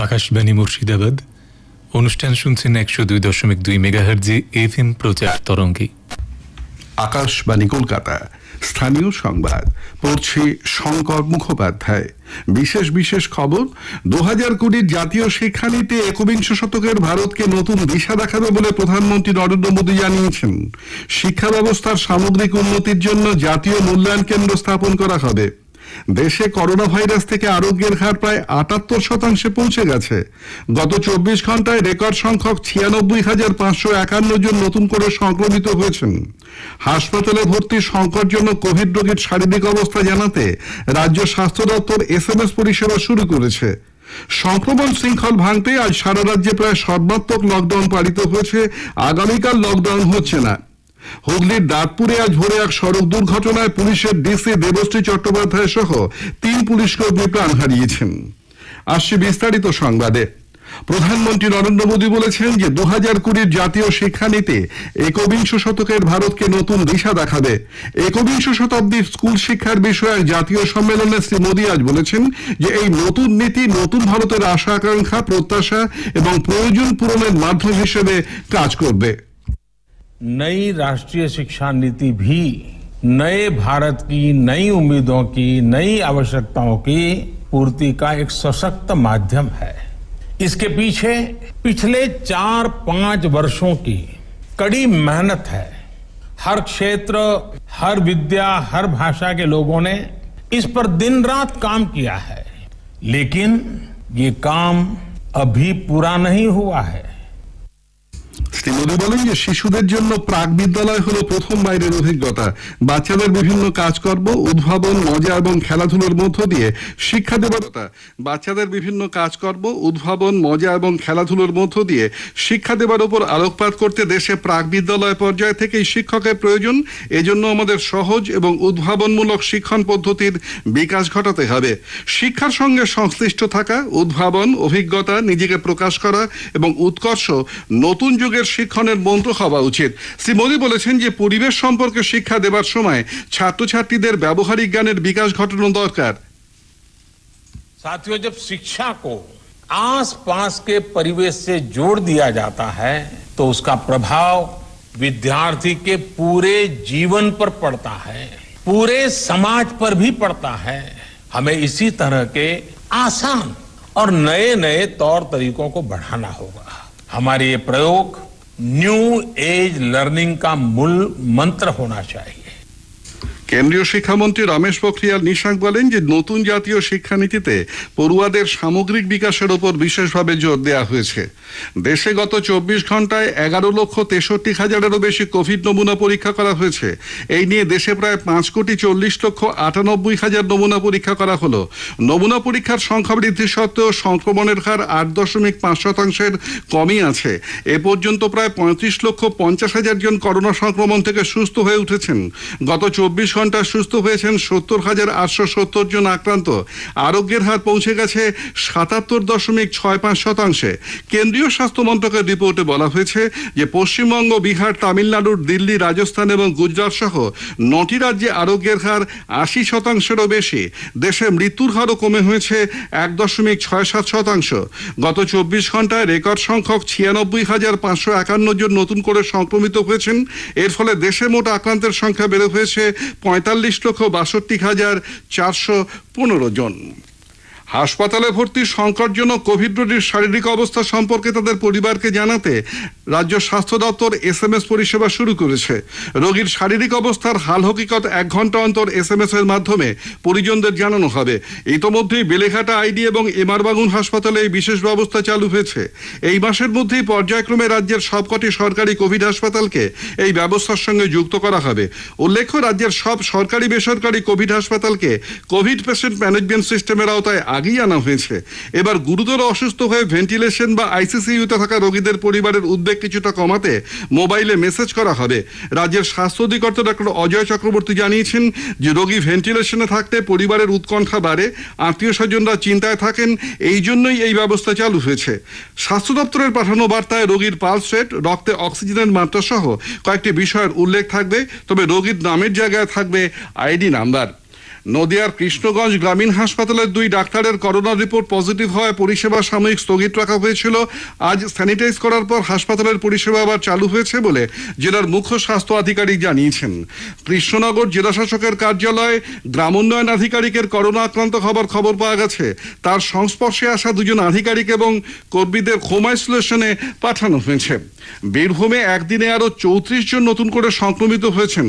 আকাশবাণী মুর্শিদাবাদ। অনুষ্ঠান শুনছেন 102.2 মেগাহার্টজে এফএম প্রচার তরঙ্গে। আকাশবাণী কলকাতা, স্থানীয় সংবাদ পড়ছি শঙ্কর মুখোপাধ্যায়। বিশেষ খবর, 2020 জাতীয় শিক্ষানীতি একবিংশ শতকের ভারতকে নতুন দিশা দেখাবে বলে প্রধানমন্ত্রী নরেন্দ্র মোদী জানিয়েছেন। শিক্ষা ব্যবস্থার সামগ্রিক উন্নতির জন্য জাতীয় মূল্যায়ন কেন্দ্র স্থাপন করা হবে। দেশে করোনা ভাইরাস থেকে আরোগ্যের হার প্রায় 78% পৌঁছে গেছে। গত 24 ঘন্টায় রেকর্ড সংখ্যক 96,551 জন নতুন করে সংক্রমিত হয়েছেন। হাসপাতালে ভর্তি সংকটজনক কোভিড রোগীর শারীরিক অবস্থা জানাতে রাজ্য স্বাস্থ্য দপ্তর SMS পরিষেবা শুরু করেছে। সংক্রমণ শৃঙ্খল ভাঙতে আজ সারা রাজ্যে প্রায় সর্বাত্মক লকডাউন পালিত হয়েছে। আগামীকাল লকডাউন হচ্ছে না। হুগলির দাঁতপুরে আজ ভোরে এক সড়ক দুর্ঘটনায় পুলিশের ডিসি দেবশ্রী চট্টোপাধ্যায় সহ 3 পুলিশকর্মী প্রাণ হারিয়েছেন। আসছে বিস্তারিত সংবাদে। প্রধানমন্ত্রী নরেন্দ্র মোদী বলেছেন যে 2020 জাতীয় শিক্ষানীতি একবিংশ শতকের ভারতকে নতুন দিশা দেখাবে। একবিংশ শতাব্দীর স্কুল শিক্ষার বিষয়ে এক জাতীয় সম্মেলনে শ্রী মোদী আজ বলেছেন যে এই নতুন নীতি নতুন ভারতের আশা আকাঙ্ক্ষা, প্রত্যাশা এবং প্রয়োজন পূরণের মাধ্যম হিসেবে কাজ করবে। नई राष्ट्रीय शिक्षा नीति भी नए भारत की नई उम्मीदों की नई आवश्यकताओं की पूर्ति का एक सशक्त माध्यम है। इसके पीछे पिछले 4-5 वर्षों की कड़ी मेहनत है। हर क्षेत्र, हर विद्या, हर भाषा के लोगों ने इस पर दिन रात काम किया है, लेकिन ये काम अभी पूरा नहीं हुआ है। শ্রী মোদী বলেন যে শিশুদের জন্য প্রাক বিদ্যালয় হলো প্রথম বাইরের অভিজ্ঞতা। বাচ্চাদের বিভিন্ন কাজকর্ম, উদ্ভাবন, মজা এবং খেলাধুলার মধ্য দিয়ে শিক্ষা দেবার উপর আলোকপাত করতে দেশে প্রাক বিদ্যালয় পর্যায় থেকেই শিক্ষকের প্রয়োজন। এজন্য আমাদের সহজ এবং উদ্ভাবনমূলক শিক্ষণ পদ্ধতির বিকাশ ঘটাতে হবে। শিক্ষার সঙ্গে সংশ্লিষ্ট থাকা, উদ্ভাবন, অভিজ্ঞতা, নিজেকে প্রকাশ করা এবং উৎকর্ষ নতুন যুগের শিক্ষণের মন্ত্র হওয়া উচিত। শ্রী মোদী বলেছেন যে পরিবেশ সম্পর্কে শিক্ষা দেবার সময় ছাত্রছাত্রীদের ব্যবহারিক জ্ঞানের বিকাশ ঘটানো দরকার। साथियों, जब शिक्षा को आसपास के परिवेश से जोड़ दिया जाता है तो उसका प्रभाव विद्यार्थी के पूरे जीवन पर पड़ता है, पूरे समाज पर भी पड़ता है। हमें इसी तरह के आसान और नए नए तौर तरीकों को बढ़ाना होगा। हमारे ये प्रयोग न्यू एज लर्निंग का मूल मंत्र होना चाहिए। কেন্দ্রীয় শিক্ষামন্ত্রী রমেশ পোখরিয়াল নিশাঙ্ক বলেন যে নতুন জাতীয় শিক্ষানীতিতে পড়ুয়াদের সামগ্রিক বিকাশের উপর বিশেষভাবে জোর দেওয়া হয়েছে। দেশে গত 24 ঘন্টায় 11,63,000-এরও বেশি কোভিড নমুনা পরীক্ষা করা হয়েছে। এই নিয়ে দেশে প্রায় 5,40,98,000 নমুনা পরীক্ষা করা হলো। নমুনা পরীক্ষার সংখ্যা বৃদ্ধি সত্ত্বেও সংক্রমণের হার 8.5% কমই আছে। এ পর্যন্ত প্রায় 35,50,000 জন করোনা সংক্রমণ থেকে সুস্থ হয়ে উঠেছেন। গত 24 ঘন্টা সুস্থ হয়েছেন 70,870 জন আক্রান্ত। আরোগ্যের হার পৌঁছে গেছে 77.65%। কেন্দ্রীয় স্বাস্থ্য মন্ত্রকের রিপোর্টে বলা হয়েছে যে পশ্চিমবঙ্গ, বিহার, তামিলনাড়ু, দিল্লি, রাজস্থান এবং গুজরাট সহ 9টি রাজ্যে আরোগ্যের হার 80%-এরও বেশি। দেশে মৃত্যুর হারও কমে হয়েছে 1.67%। গত 24 ঘন্টায় রেকর্ড সংখ্যক 96,551 জন নতুন করে সংক্রমিত হয়েছেন। এর ফলে দেশে মোট আক্রান্তের সংখ্যা বেড়ে হয়েছে 45,62,415 জন। হাসপাতালে ভর্তি সংকটজনক কোভিড রোগীর শারীরিক অবস্থা সম্পর্কে তাদের পরিবারকে জানাতে রাজ্য স্বাস্থ্য দপ্তর SMS পরিষেবা শুরু করেছে। রোগীর শারীরিক অবস্থার হাল হকিকত 1 ঘন্টা অন্তর SMS এর মাধ্যমে পরিজনদের জানানো হবে। ইতোমধ্যেই বেলেঘাটা আইডি এবং এমআর বাগুন হাসপাতালে এই বিশেষ ব্যবস্থা চালু হয়েছে। এই মাসের মধ্যেই পর্যায়ক্রমে রাজ্যের সবকটি সরকারি কোভিড হাসপাতালকে এই ব্যবস্থার সঙ্গে যুক্ত করা হবে। উল্লেখ্য, রাজ্যের সব সরকারি বেসরকারি কোভিড হাসপাতালকে কোভিড পেশেন্ট ম্যানেজমেন্ট সিস্টেমের আওতায় আগেই আনা হয়েছে। এবার গুরুতর অসুস্থ হয়ে ভেন্টিলেশন বা ICCU-তে থাকা রোগীদের পরিবারের উদ্বেগ কিছুটা কমাতে মোবাইলে মেসেজ করা হবে। রাজ্যের স্বাস্থ্য অধিকর্তা ডক্টর অজয় চক্রবর্তী জানিয়েছেন যে রোগী ভেন্টিলেশনে থাকতে পরিবারের উৎকণ্ঠা বাড়ে, আত্মীয় স্বজনরা চিন্তায় থাকেন। এই জন্যই এই ব্যবস্থা চালু হয়েছে। স্বাস্থ্য দপ্তরের পাঠানো বার্তায় রোগীর পালস রেট, রক্তে অক্সিজেনের মাত্রা সহ কয়েকটি বিষয়ের উল্লেখ থাকবে। তবে রোগীর নামের জায়গায় থাকবে ID নাম্বার। নদিয়ার কৃষ্ণগঞ্জ গ্রামীণ হাসপাতালের 2 ডাক্তারের করোনা রিপোর্ট পজিটিভ হওয়ায় পরিষেবা সাময়িক স্থগিত রাখা হয়েছিল। আজ স্যানিটাইজ করার পর হাসপাতালের পরিষেবা আবার চালু হয়েছে বলে জেলার মুখ্য স্বাস্থ্য আধিকারিক জানিয়েছেন। কৃষ্ণনগর জেলাশাসকের কার্যালয়ে গ্রাম উন্নয়ন আধিকারিকের করোনা আক্রান্ত হবার খবর পাওয়া গেছে। তার সংস্পর্শে আসা 2 জন আধিকারিক এবং কর্মীদের হোম আইসোলেশনে পাঠানো হয়েছে। বীরভূমে একদিনে আরো 34 জন নতুন করে সংক্রমিত হয়েছেন।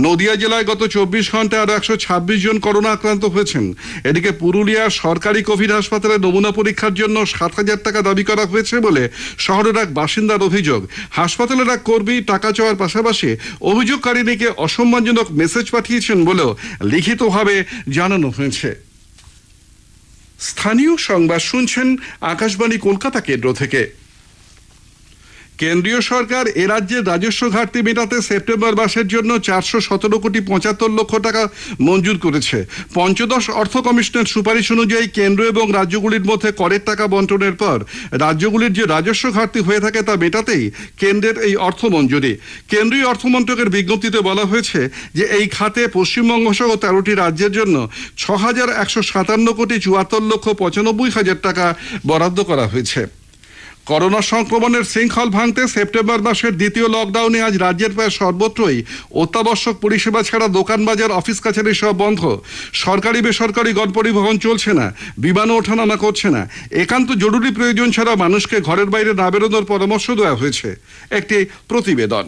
নদিয়া জেলায় গত 24 ঘন্টায় আরো 126 জন করোনা আক্রান্ত হয়েছেন। এদিকে পুরুলিয়ার সরকারি কোভিড হাসপাতালে নমুনা পরীক্ষার জন্য 7,000 টাকা দাবি করা হয়েছে বলে শহরের এক বাসিন্দার অভিযোগ। হাসপাতালের এক কর্মী টাকা চাওয়ার পাশাপাশি অভিযোগকারিনীকে অসম্মানজনক মেসেজ পাঠিয়েছেন বলেও লিখিতভাবে জানানো হয়েছে। স্থানীয় সংবাদ শুনছেন আকাশবাণী কলকাতা কেন্দ্র থেকে। কেন্দ্রীয় সরকার এ রাজ্যের রাজস্ব ঘাটতি মেটাতে সেপ্টেম্বর মাসের জন্য 417,75,00,000 টাকা মঞ্জুর করেছে। পঞ্চদশ অর্থ কমিশনের সুপারিশ অনুযায়ী কেন্দ্র এবং রাজ্যগুলির মধ্যে করের টাকা বন্টনের পর রাজ্যগুলির যে রাজস্ব ঘাটতি হয়ে থাকে তা মেটাতেই কেন্দ্রের এই অর্থ মঞ্জুরি। কেন্দ্রীয় অর্থমন্ত্রকের বিজ্ঞপ্তিতে বলা হয়েছে যে এই খাতে পশ্চিমবঙ্গ সহ 13টি রাজ্যের জন্য 6,157,74,95,000 টাকা বরাদ্দ করা হয়েছে। করোনা সংক্রমণের শৃঙ্খল ভাঙতে সেপ্টেম্বর মাসের দ্বিতীয় লকডাউনে আজ রাজ্যের প্রায় সর্বত্রই অত্যাবশ্যক পরিষেবা ছাড়া দোকান বাজার অফিস কাছারি সব বন্ধ। সরকারি বেসরকারি গণপরিবহন চলছে না, বিমানও ওঠানামা করছে না। একান্ত জরুরি প্রয়োজন ছাড়া মানুষকে ঘরের বাইরে না বেরোনোর পরামর্শ দেওয়া হয়েছে। একটি প্রতিবেদন।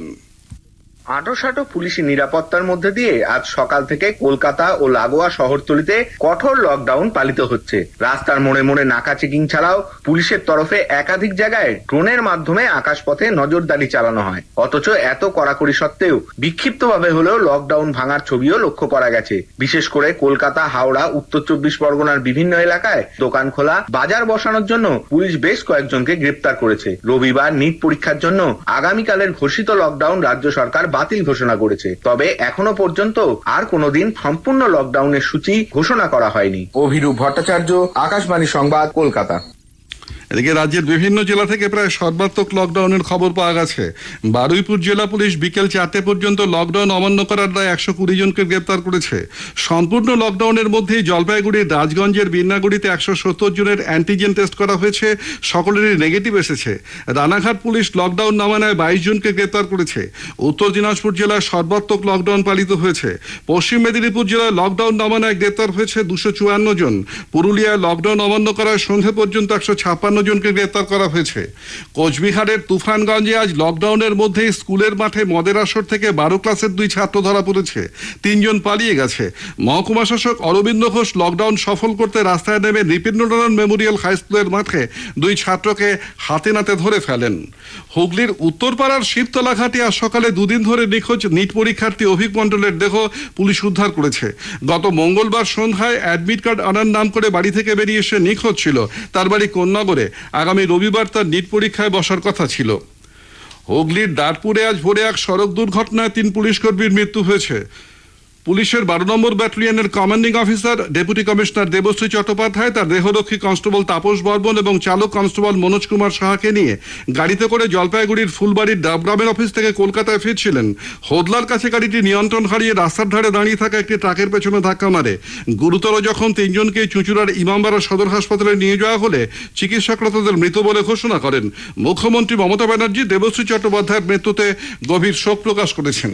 আঁটোসাঁটো পুলিশি নিরাপত্তার মধ্যে দিয়ে আজ সকাল থেকে কলকাতা ও লাগোয়া শহরতলিতে কঠোর লকডাউন পালিত হচ্ছে। রাস্তার মোড়ে মোড়ে নাকা চেকিং ছাড়াও পুলিশের তরফে একাধিক জায়গায় ড্রোনের মাধ্যমে আকাশপথে নজরদারি চালানো হয়। অথচ এত কড়াকড়ি সত্ত্বেও বিক্ষিপ্তভাবে হলেও লকডাউন ভাঙার ছবিও লক্ষ্য করা গেছে। বিশেষ করে কলকাতা, হাওড়া, উত্তর 24 পরগনার বিভিন্ন এলাকায় দোকান খোলা, বাজার বসানোর জন্য পুলিশ বেশ কয়েকজনকে গ্রেপ্তার করেছে। রবিবার নিট পরীক্ষার জন্য আগামীকালের ঘোষিত লকডাউন রাজ্য সরকার বাতিল ঘোষণা করেছে। তবে এখনো পর্যন্ত আর কোনোদিন সম্পূর্ণ লকডাউনের সূচি ঘোষণা করা হয়নি। অভিরূপ ভট্টাচার্য, আকাশবাণী সংবাদ, কলকাতা। এদিকে রাজ্যের বিভিন্ন জেলা থেকে প্রায় সর্বাত্মক লকডাউনের খবর পাওয়া গেছে। বারুইপুর জেলা পুলিশ বিকেল 4টে পর্যন্ত লকডাউন অমান্য করার দায়ে 120 জনকে গ্রেপ্তার করেছে। সম্পূর্ণ লকডাউনের মধ্যেই জলপাইগুড়ির রাজগঞ্জের বিন্নাগুড়িতে 170 জনের অ্যান্টিজেন টেস্ট করা হয়েছে, সকলেরই নেগেটিভ এসেছে। রানাঘাট পুলিশ লকডাউন না মানায় 22 জনকে গ্রেপ্তার করেছে। উত্তর দিনাজপুর জেলায় সর্বাত্মক লকডাউন পালিত হয়েছে। পশ্চিম মেদিনীপুর জেলায় লকডাউন না মানায় গ্রেপ্তার হয়েছে 254 জন। পুরুলিয়ায় লকডাউন অমান্য করায় সন্ধে পর্যন্ত 156 জনকে গ্রেপ্তার করা হয়েছে। কোচবিহারের তুফানগঞ্জে আজ লকডাউনের মধ্যে স্কুলের মাঠে মদের আসর থেকে 12 ক্লাসের 2 ছাত্র ধরা পড়েছে। 3 জন পালিয়ে গেছে। মহকুমা শাসক অরবিন্দ ঘোষ লকডাউন সফল করতে রাস্তায় নেমে নৃপেন্দ্রনারায়ণ মেমোরিয়াল হাই স্কুলের মাঠে 2 ছাত্রকে হাতে নাতে ধরে ফেলেন। হুগলির উত্তরপাড়ার শিবতলা ঘাটে আজ সকালে 2 দিন ধরে নিখোঁজ নিট পরীক্ষার্থী অভিক মণ্ডলের দেহ পুলিশ উদ্ধার করেছে। গত মঙ্গলবার সন্ধ্যায় অ্যাডমিট কার্ড আনার নাম করে বাড়ি থেকে বেরিয়ে এসে নিখোঁজ ছিল। তার বাড়ি কোন্নগরে। আগামী রবিবার তার নিট পরীক্ষায় বসার কথা ছিল। হুগলির দাঁড়পুরে আজ ভোরে এক সড়ক দুর্ঘটনায় 3 পুলিশকর্মীর মৃত্যু হয়েছে। পুলিশের 12 নম্বর ব্যাটালিয়নের commanding officer deputy commissioner Debashree Chattopadhyay, তার দেহরক্ষী কনস্টেবল তাপস বর্মন এবং চালক কনস্টেবল মনোজ কুমার সাহাকে নিয়ে গাড়িতে করে জলপাইগুড়ির ফুলবাড়ির ডাবগ্রামের অফিস থেকে কলকাতায় ফিরছিলেন। হোদলার কাছে গাড়িটি নিয়ন্ত্রণ হারিয়ে রাস্তার ধারে দাঁড়িয়ে থাকা একটি ট্রাকের পেছনে ধাক্কা মারে। গুরুতর জখম 3 জনকে চুঁচুড়ার ইমামবাড়া সদর হাসপাতালে নিয়ে যাওয়া হলে চিকিৎসকরা তাদের মৃত বলে ঘোষণা করেন। মুখ্যমন্ত্রী মমতা ব্যানার্জি দেবশ্রী চট্টোপাধ্যায়ের মৃত্যুতে গভীর শোক প্রকাশ করেছেন।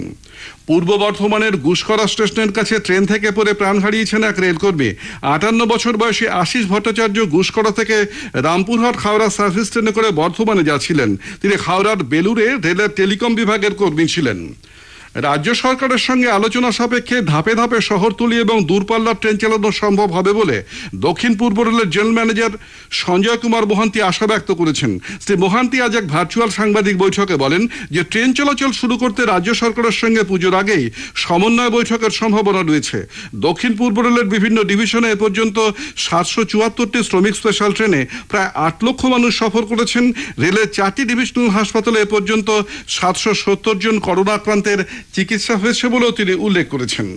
পূর্ব বর্ধমানের গুসকরা স্টেশনের কাছে ট্রেন থেকে পড়ে প্রাণ হারিয়েছেন এক রেলকর্মী। 58 বছর বয়সী আশিস ভট্টাচার্য গুসকরা থেকে রামপুরহাট হাওড়া সার্ভিস ট্রেনে করে বর্ধমানে যাচ্ছিলেন। তিনি হাওড়ার বেলুরে রেলের টেলিকম বিভাগের কর্মী ছিলেন। রাজ্য সরকারের সঙ্গে আলোচনা সাপেক্ষে ধাপে ধাপে শহরতলি এবং দূরপাল্লার ট্রেন চালানো সম্ভব হবে বলে দক্ষিণ পূর্ব রেলের জেনারেল ম্যানেজার সঞ্জয় কুমার মোহান্তি আশা ব্যক্ত করেছেন। শ্রী মোহান্তি আজ এক ভার্চুয়াল সাংবাদিক বৈঠকে বলেন যে ট্রেন চলাচল শুরু করতে রাজ্য সরকারের সঙ্গে পুজোর আগেই সমন্বয় বৈঠকের সম্ভাবনা রয়েছে। দক্ষিণ পূর্ব রেলের বিভিন্ন ডিভিশনে এ পর্যন্ত 774টি শ্রমিক স্পেশাল ট্রেনে প্রায় 8 লক্ষ মানুষ সফর করেছেন। রেলের 4টি ডিভিশনাল হাসপাতালে এ পর্যন্ত 770 জন করোনা আক্রান্তের চিকিৎসা হয়েছে বলেও তিনি উল্লেখ করেছেন।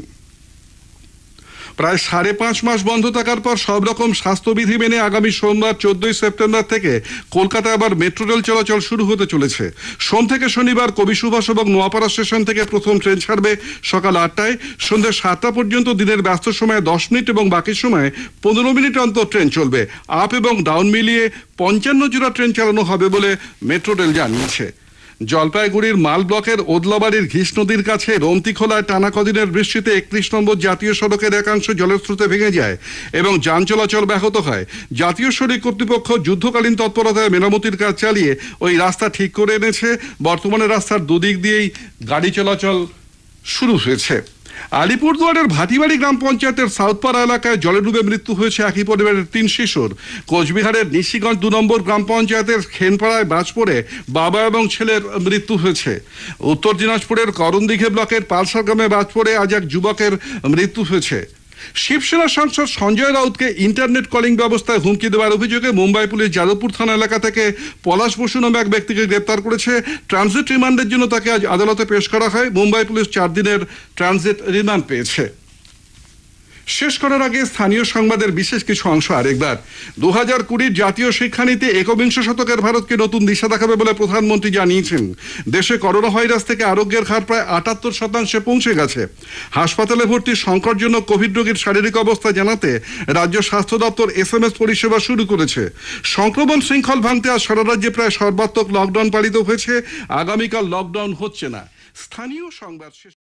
প্রায় 5.5 মাস বন্ধ থাকার পর সব রকম স্বাস্থ্যবিধি মেনে আগামী সোমবার 14 সেপ্টেম্বর থেকে কলকাতায় আবার মেট্রো রেল চলাচল শুরু হতে চলেছে। সোম থেকে শনিবার কবি সুভাষ এবং নোয়াপাড়া স্টেশন থেকে প্রথম ট্রেন ছাড়বে সকাল 8টায়, সন্ধ্যে 7টা পর্যন্ত দিনের ব্যস্ত সময়ে 10 মিনিট এবং বাকি সময়ে 15 মিনিট অন্তর ট্রেন চলবে। আপ এবং ডাউন মিলিয়ে 55 জোড়া ট্রেন চালানো হবে বলে মেট্রো রেল জানিয়েছে। জলপাইগুড়ির মাল ব্লকের ওদলাবাড়ির ঘিস নদীর কাছে রন্তিখোলায় টানা কদিনের বৃষ্টিতে 31 নম্বর জাতীয় সড়কের একাংশ জলের স্রোতে ভেঙে যায় এবং যান চলাচল ব্যাহত হয়। জাতীয় সড়ক কর্তৃপক্ষ যুদ্ধকালীন তৎপরতায় মেরামতির কাজ চালিয়ে ওই রাস্তা ঠিক করে এনেছে। বর্তমানে রাস্তার দুদিক দিয়েই গাড়ি চলাচল শুরু হয়েছে। আলিপুরদুয়ারের ভাটিবাড়ি গ্রাম পঞ্চায়েতের সাউথপাড়া এলাকায় জলে ডুবে মৃত্যু হয়েছে একই পরিবারের 3 শিশুর। কোচবিহারের নিশিগঞ্জ 2 নম্বর গ্রাম পঞ্চায়েতের খেনপাড়ায় বাজ পড়ে বাবা এবং ছেলের মৃত্যু হয়েছে। উত্তর দিনাজপুরের করণদিঘি ব্লকের পালসার গ্রামে বাজ পড়ে আজ এক যুবকের মৃত্যু হয়েছে। শিবসেনা সাংসদ সঞ্জয় রাউতকে ইন্টারনেট কলিং ব্যবস্থায় হুমকি দেওয়ার অভিযোগে মুম্বাই পুলিশ যাদবপুর থানা এলাকা থেকে পলাশ বসু নামে এক ব্যক্তিকে গ্রেপ্তার করেছে। ট্রানজিট রিমান্ডের জন্য তাকে আজ আদালতে পেশ করা হয়। মুম্বাই পুলিশ 4 দিনের ট্রানজিট রিমান্ড পেয়েছে। শেষ করার আগে স্থানীয় সংবাদের বিশেষ কিছু অংশ আরেকবার। 2020 জাতীয় শিক্ষানীতি একবিংশ শতকের ভারতকে নতুন দিশা দেখাবে বলে প্রধানমন্ত্রী জানিয়েছেন। দেশে করোনা ভাইরাস থেকে আরোগ্যের হার প্রায় 78% পৌঁছে গেছে। হাসপাতালে ভর্তি সংকটজনক কোভিড রোগীর শারীরিক অবস্থা জানাতে রাজ্য স্বাস্থ্য দপ্তর SMS পরিষেবা শুরু করেছে। সংক্রমণ শৃঙ্খল ভাঙতে আজ সারা রাজ্যে প্রায় সর্বাত্মক লকডাউন পালিত হয়েছে। আগামীকাল লকডাউন হচ্ছে না। স্থানীয় সংবাদ শেষ।